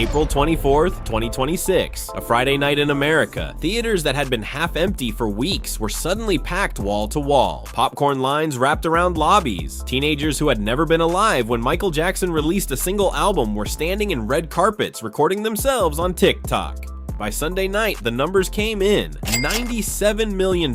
April 24th, 2026, a Friday night in America. Theaters that had been half empty for weeks were suddenly packed wall to wall. Popcorn lines wrapped around lobbies. Teenagers who had never been alive when Michael Jackson released a single album were standing in red carpets recording themselves on TikTok. By Sunday night, the numbers came in $97 million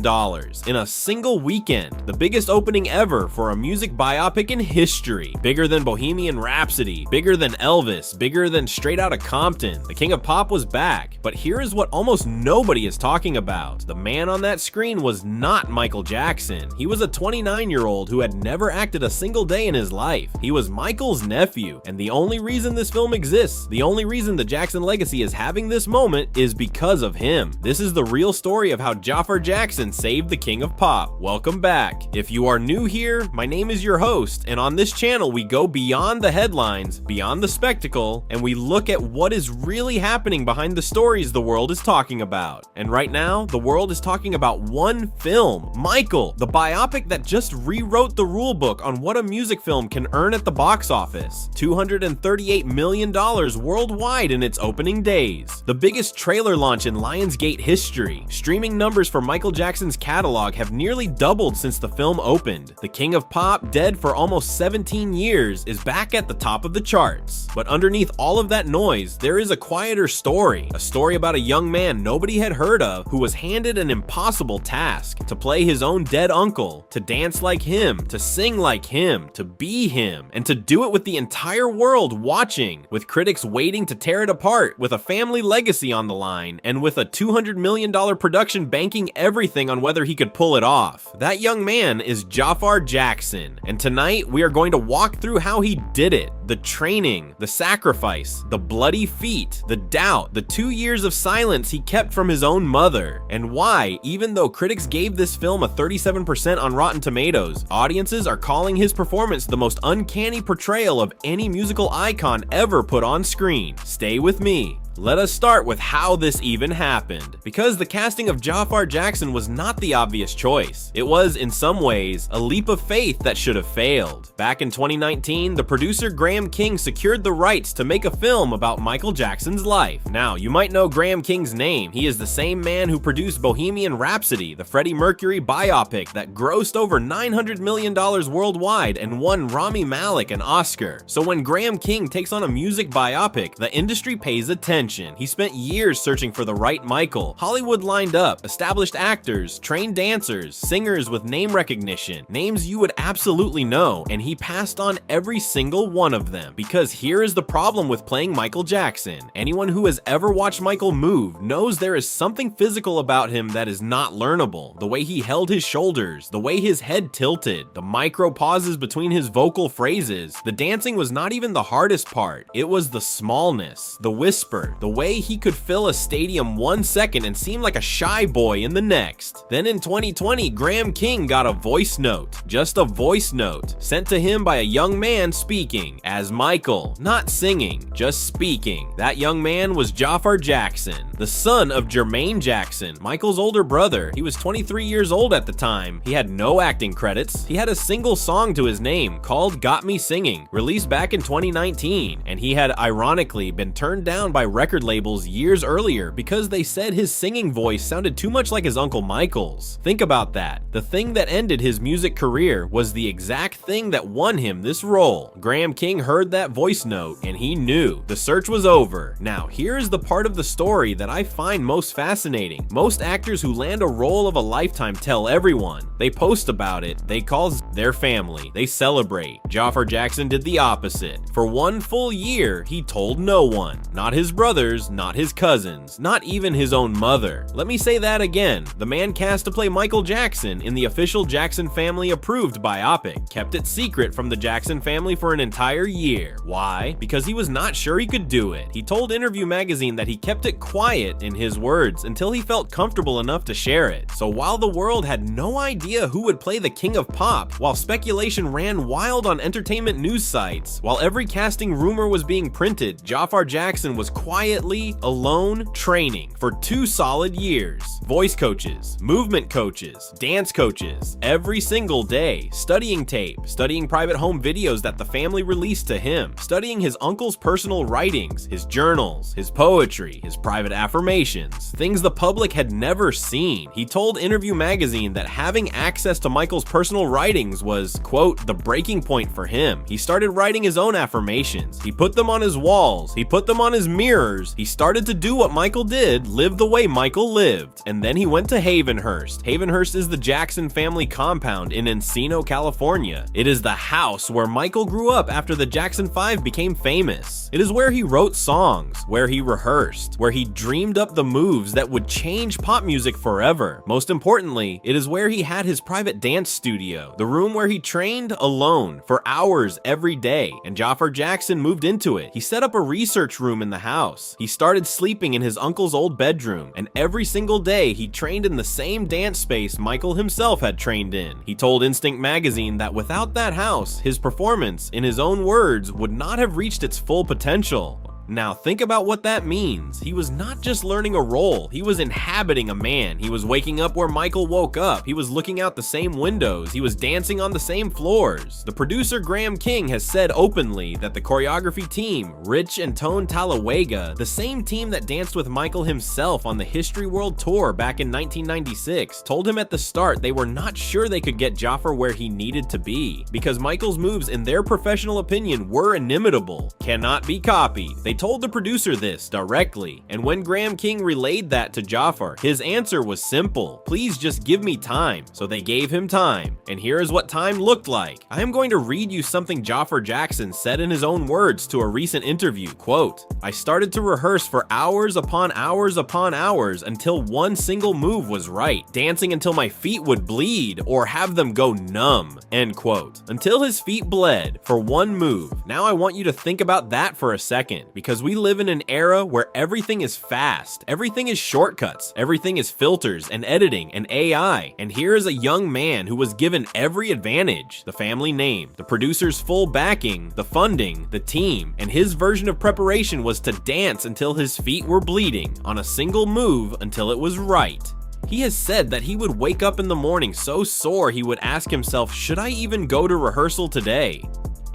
in a single weekend, the biggest opening ever for a music biopic in history. Bigger than Bohemian Rhapsody, bigger than Elvis, bigger than Straight Outta Compton. The King of Pop was back, but here is what almost nobody is talking about. The man on that screen was not Michael Jackson. He was a 29-year-old who had never acted a single day in his life. He was Michael's nephew, and the only reason this film exists, the only reason the Jackson legacy is having this moment is because of him. This is the real story of how Jaafar Jackson saved the King of Pop. Welcome back. If you are new here, my name is your host, and on this channel we go beyond the headlines, beyond the spectacle, and we look at what is really happening behind the stories the world is talking about. And right now, the world is talking about one film, Michael, the biopic that just rewrote the rule book on what a music film can earn at the box office. $238 million worldwide in its opening days. The biggest trailer launch in Lionsgate history. Streaming numbers for Michael Jackson's catalog have nearly doubled since the film opened. The King of Pop, dead for almost 17 years, is back at the top of the charts. But underneath all of that noise, there is a quieter story. A story about a young man nobody had heard of who was handed an impossible task: to play his own dead uncle, to dance like him, to sing like him, to be him, and to do it with the entire world watching, with critics waiting to tear it apart, with a family legacy on the line, and with a $200 million production banking everything on whether he could pull it off. That young man is Jaafar Jackson, and tonight we are going to walk through how he did it. The training, the sacrifice, the bloody feet, the doubt, the 2 years of silence he kept from his own mother, and why, even though critics gave this film a 37% on Rotten Tomatoes, audiences are calling his performance the most uncanny portrayal of any musical icon ever put on screen. Stay with me. Let us start with how this even happened. Because the casting of Jaafar Jackson was not the obvious choice. It was, in some ways, a leap of faith that should have failed. Back in 2019, the producer Graham King secured the rights to make a film about Michael Jackson's life. Now, you might know Graham King's name. He is the same man who produced Bohemian Rhapsody, the Freddie Mercury biopic that grossed over $900 million worldwide and won Rami Malek an Oscar. So when Graham King takes on a music biopic, the industry pays attention. He spent years searching for the right Michael. Hollywood lined up, established actors, trained dancers, singers with name recognition, names you would absolutely know, and he passed on every single one of them. Because here is the problem with playing Michael Jackson. Anyone who has ever watched Michael move knows there is something physical about him that is not learnable. The way he held his shoulders, the way his head tilted, the micro pauses between his vocal phrases. The dancing was not even the hardest part. It was the smallness, the whisper, the way he could fill a stadium 1 second and seem like a shy boy in the next. Then in 2020, Graham King got a voice note, just a voice note, sent to him by a young man speaking, as Michael, not singing, just speaking. That young man was Jaafar Jackson, the son of Jermaine Jackson, Michael's older brother. He was 23 years old at the time. He had no acting credits. He had a single song to his name called Got Me Singing, released back in 2019, and he had ironically been turned down by record labels years earlier because they said his singing voice sounded too much like his uncle Michael's. Think about that. The thing that ended his music career was the exact thing that won him this role. Graham King heard that voice note and he knew the search was over. Now, here is the part of the story that I find most fascinating. Most actors who land a role of a lifetime tell everyone. They post about it, they call their family, they celebrate. Jaafar Jackson did the opposite. For 1 full year, he told no one. Not his brothers, not his cousins, not even his own mother. Let me say that again. The man cast to play Michael Jackson in the official Jackson family approved biopic kept it secret from the Jackson family for an entire year. Why? Because he was not sure he could do it. He told Interview magazine that he kept it quiet, in his words, until he felt comfortable enough to share it. So while the world had no idea who would play the King of Pop, while speculation ran wild on entertainment news sites, while every casting rumor was being printed, Jaafar Jackson was quiet quietly, alone, training for 2 solid years. Voice coaches, movement coaches, dance coaches, every single day, studying tape, studying private home videos that the family released to him, studying his uncle's personal writings, his journals, his poetry, his private affirmations, things the public had never seen. He told Interview magazine that having access to Michael's personal writings was, quote, the breaking point for him. He started writing his own affirmations. He put them on his walls. He put them on his mirrors. He started to do what Michael did, live the way Michael lived. And then he went to Havenhurst. Havenhurst is the Jackson family compound in Encino, California. It is the house where Michael grew up after the Jackson 5 became famous. It is where he wrote songs, where he rehearsed, where he dreamed up the moves that would change pop music forever. Most importantly, it is where he had his private dance studio, the room where he trained alone for hours every day, and Jaafar Jackson moved into it. He set up a research room in the house. He started sleeping in his uncle's old bedroom, and every single day he trained in the same dance space Michael himself had trained in. He told Instinct magazine that without that house, his performance, in his own words, would not have reached its full potential. Now think about what that means. He was not just learning a role, he was inhabiting a man. He was waking up where Michael woke up. He was looking out the same windows. He was dancing on the same floors. The producer Graham King has said openly that the choreography team, Rich and Tone Talawega, the same team that danced with Michael himself on the History World Tour back in 1996, told him at the start they were not sure they could get Jaafar where he needed to be, because Michael's moves, in their professional opinion, were inimitable, cannot be copied. They told the producer this directly, and when Graham King relayed that to Jaafar, his answer was simple: please just give me time. So they gave him time, and here is what time looked like. I am going to read you something Jaafar Jackson said in his own words to a recent interview, quote, "I started to rehearse for hours upon hours upon hours until one single move was right, dancing until my feet would bleed or have them go numb," end quote. Until his feet bled for one move. Now I want you to think about that for a second, because we live in an era where everything is fast, everything is shortcuts, everything is filters and editing and AI. And here is a young man who was given every advantage: the family name, the producer's full backing, the funding, the team, and his version of preparation was to dance until his feet were bleeding on a single move until it was right. He has said that he would wake up in the morning so sore he would ask himself, should I even go to rehearsal today?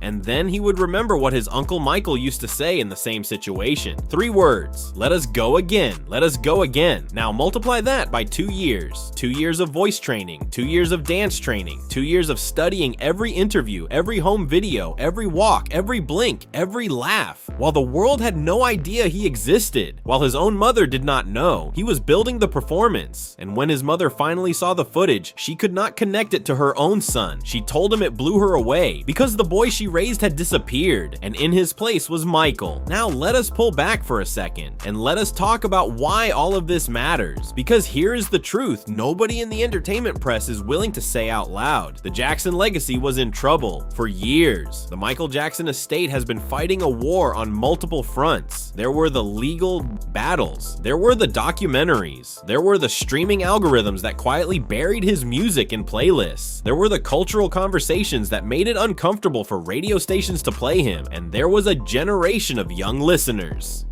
And then he would remember what his Uncle Michael used to say in the same situation. 3 words: let us go again, let us go again. Now multiply that by 2 years. 2 years of voice training, 2 years of dance training, 2 years of studying every interview, every home video, every walk, every blink, every laugh. While the world had no idea he existed, while his own mother did not know, he was building the performance. And when his mother finally saw the footage, she could not connect it to her own son. She told him it blew her away, because the boy she raised had disappeared, and in his place was Michael. Now let us pull back for a second, and let us talk about why all of this matters. Because here is the truth nobody in the entertainment press is willing to say out loud. The Jackson legacy was in trouble for years. The Michael Jackson estate has been fighting a war on multiple fronts. There were the legal battles. There were the documentaries. There were the streaming algorithms that quietly buried his music in playlists. There were the cultural conversations that made it uncomfortable for radio stations to play him, and there was a generation of young listeners.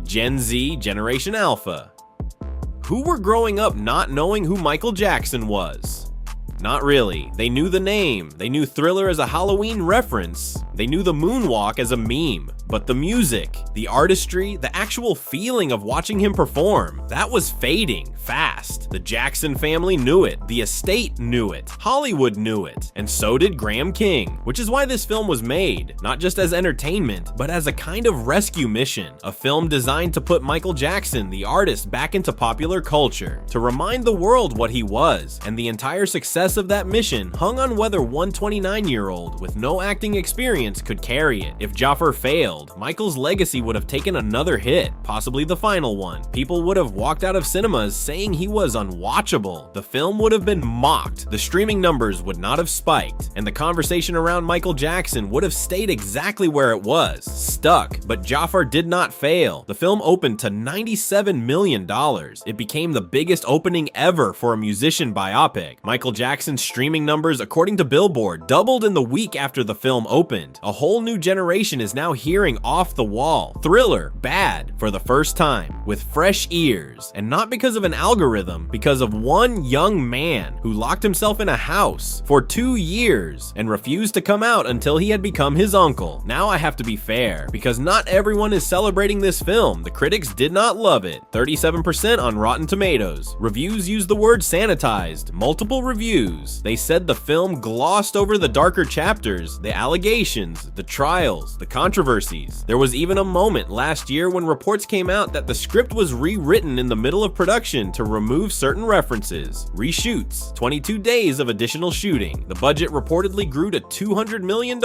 Gen Z, Generation Alpha, who were growing up not knowing who Michael Jackson was. Not really. They knew the name, they knew Thriller as a Halloween reference, they knew the moonwalk as a meme. But the music, the artistry, the actual feeling of watching him perform, that was fading fast. The Jackson family knew it, the estate knew it, Hollywood knew it, and so did Graham King, which is why this film was made, not just as entertainment, but as a kind of rescue mission, a film designed to put Michael Jackson, the artist, back into popular culture, to remind the world what he was, and the entire success of that mission hung on whether one 29-year-old with no acting experience could carry it. If Jaafar failed, Michael's legacy would have taken another hit, possibly the final one. People would have walked out of cinemas saying he was unwatchable. The film would have been mocked, the streaming numbers would not have spiked, and the conversation around Michael Jackson would have stayed exactly where it was, stuck. But Jaafar did not fail. The film opened to $97 million. It became the biggest opening ever for a musician biopic. Michael Jackson's streaming numbers, according to Billboard, doubled in the week after the film opened. A whole new generation is now hearing hearing Off the Wall, Thriller, Bad for the first time, with fresh ears, and not because of an algorithm, because of one young man who locked himself in a house for 2 years and refused to come out until he had become his uncle. Now I have to be fair, because not everyone is celebrating this film. The critics did not love it. 37% on Rotten Tomatoes. Reviews use the word sanitized. Multiple reviews. They said the film glossed over the darker chapters, the allegations, the trials, the controversies. There was even a moment last year when reports came out that the script was rewritten in the middle of production to remove certain references. Reshoots. 22 days of additional shooting. The budget reportedly grew to $200 million.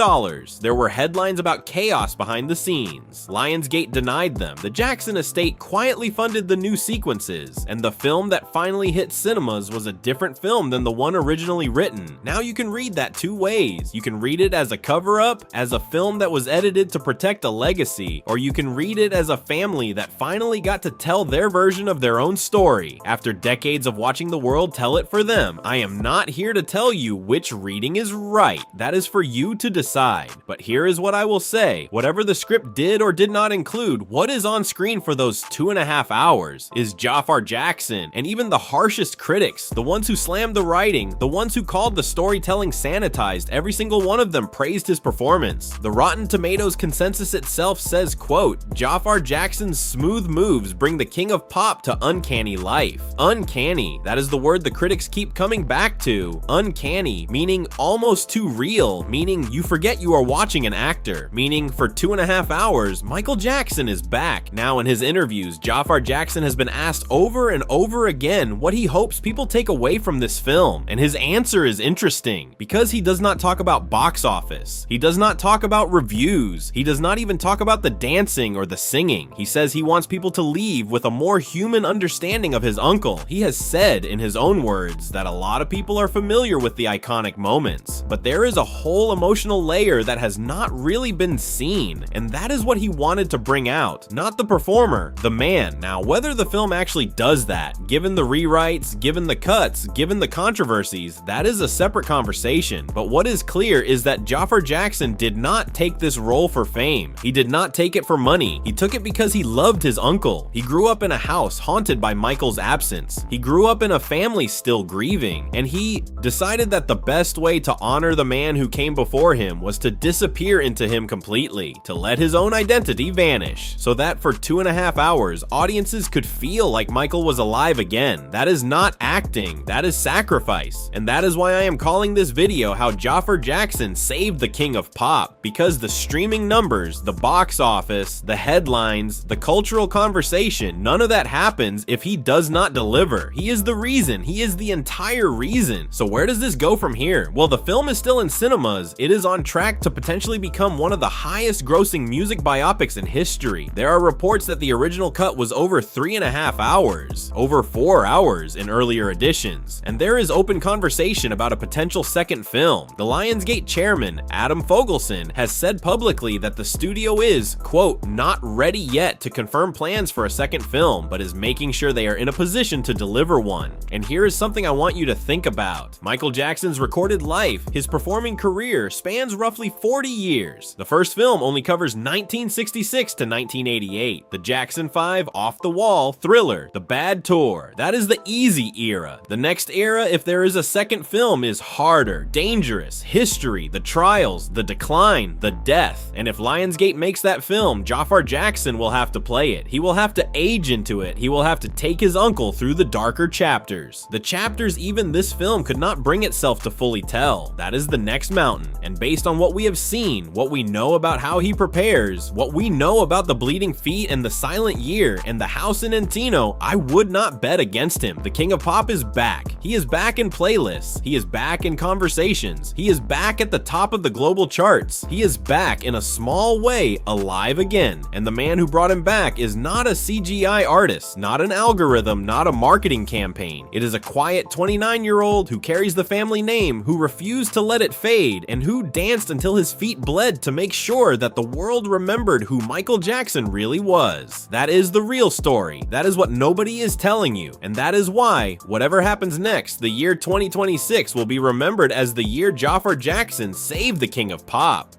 There were headlines about chaos behind the scenes. Lionsgate denied them. The Jackson estate quietly funded the new sequences, and the film that finally hit cinemas was a different film than the one originally written. Now you can read that two ways. You can read it as a cover-up, as a film that was edited to protect a legacy, or you can read it as a family that finally got to tell their version of their own story after decades of watching the world tell it for them. I am not here to tell you which reading is right. That is for you to decide. But here is what I will say. Whatever the script did or did not include, what is on screen for those 2.5 hours is Jaafar Jackson, and even the harshest critics, the ones who slammed the writing, the ones who called the storytelling sanitized, every single one of them praised his performance. The Rotten Tomatoes consensus itself says, quote, Jaafar Jackson's smooth moves bring the king of pop to uncanny life. Uncanny, that is the word the critics keep coming back to. Uncanny, meaning almost too real, meaning you forget you are watching an actor, meaning for 2.5 hours, Michael Jackson is back. Now in his interviews, Jaafar Jackson has been asked over and over again what he hopes people take away from this film, and his answer is interesting, because he does not talk about box office, he does not talk about reviews, he does not even talk about the dancing or the singing. He says he wants people to leave with a more human understanding of his uncle. He has said in his own words that a lot of people are familiar with the iconic moments, but there is a whole emotional layer that has not really been seen, and that is what he wanted to bring out, not the performer, the man. Now, whether the film actually does that, given the rewrites, given the cuts, given the controversies, that is a separate conversation, but what is clear is that Jaafar Jackson did not take this role for fame. He did not take it for money. He took it because he loved his uncle. He grew up in a house haunted by Michael's absence. He grew up in a family still grieving, and he decided that the best way to honor the man who came before him was to disappear into him completely, to let his own identity vanish, so that for 2.5 hours, audiences could feel like Michael was alive again. That is not acting, that is sacrifice, and that is why I am calling this video how Jaafar Jackson saved the king of pop, because the streaming numbers, the box office, the headlines, the cultural conversation, none of that happens if he does not deliver. He is the reason, he is the entire reason. So where does this go from here? Well, the film is still in cinemas. It is on track to potentially become one of the highest grossing music biopics in history. There are reports that the original cut was over 3.5 hours, over 4 hours in earlier editions, and there is open conversation about a potential second film. The Lionsgate chairman, Adam Fogelson, has said publicly that the studio is, quote, not ready yet to confirm plans for a second film, but is making sure they are in a position to deliver one. And here is something I want you to think about. Michael Jackson's recorded life, his performing career, spans roughly 40 years. The first film only covers 1966 to 1988. The Jackson 5, Off the Wall, Thriller, The Bad Tour. That is the easy era. The next era, if there is a second film, is harder, dangerous, history, the trials, the decline, the death. And if Lionsgate makes that film, Jaafar Jackson will have to play it. He will have to age into it. He will have to take his uncle through the darker chapters. The chapters even this film could not bring itself to fully tell. That is the next mountain. And based on what we have seen, what we know about how he prepares, what we know about the bleeding feet and the silent year and the house in Encino, I would not bet against him. The King of Pop is back. He is back in playlists. He is back in conversations. He is back at the top of the global charts. He is back in a small way, alive again. And the man who brought him back is not a CGI artist, not an algorithm, not a marketing campaign. It is a quiet 29-year-old who carries the family name, who refused to let it fade, and who danced until his feet bled to make sure that the world remembered who Michael Jackson really was. That is the real story. That is what nobody is telling you. And that is why, whatever happens next, the year 2026 will be remembered as the year Jaafar Jackson saved the King of Pop.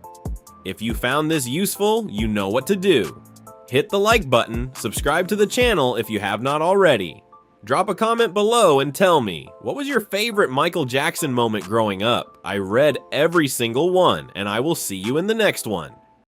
If you found this useful, you know what to do. Hit the like button, subscribe to the channel if you have not already. Drop a comment below and tell me, what was your favorite Michael Jackson moment growing up? I read every single one, and I will see you in the next one.